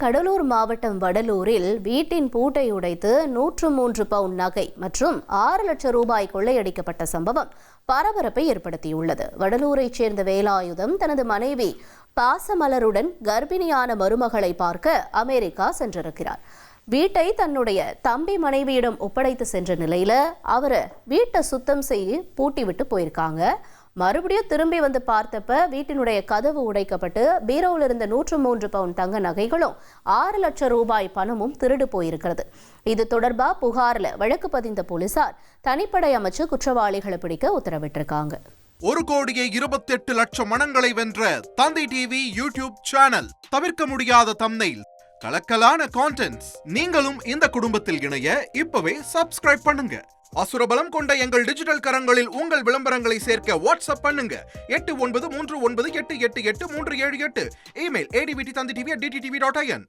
கடலூர் மாவட்டம் வடலூரில் வீட்டின் பூட்டை உடைத்து 103 பவுண்ட் நகை மற்றும் 6 லட்சம் ரூபாய் கொள்ளையடிக்கப்பட்ட சம்பவம் பரபரப்பை ஏற்படுத்தியுள்ளது. வடலூரைச் சேர்ந்த வேலாயுதம் தனது மனைவி பாசமலருடன் கர்ப்பிணியான மருமகளை பார்க்க அமெரிக்கா சென்றிருக்கிறார். வீட்டை தன்னுடைய தம்பி மனைவியிடம் ஒப்படைத்து சென்ற நிலையில அவரை வீட்டை சுத்தம் செய்து பூட்டி விட்டு போயிருக்காங்க. மறுபடியும் திரும்பி வந்து பார்த்தப்ப வீட்டினுடைய கதவு உடைக்கப்பட்டு பீரோவில் இருந்த 103 பவுண்ட் தங்க நகைகளும் 6 லட்சம் ரூபாய் பணமும் திருடு போயிருக்கிறது. இது தொடர்பா புகார்ல வழக்கு பதிந்த போலீசார் தனிப்படை அமைச்சு குற்றவாளிகளை பிடிக்க உத்தரவிட்டிருக்காங்க. 1,28,00,000 மனங்களை வென்ற தந்தி டிவி யூடியூப் சேனல். தவிர்க்க முடியாத தம்ப்நெயில், கலக்கலான கான்டென்ட்ஸ். நீங்களும் இந்த குடும்பத்தில் இணைய இப்பவே சப்ஸ்கிரைப் பண்ணுங்க. அசுரபலம் கொண்ட எங்கள் டிஜிட்டல் கரங்களில் உங்கள் விளம்பரங்களை சேர்க்க வாட்ஸ்அப் பண்ணுங்க. 8939888838. Email advttv@dttv.in.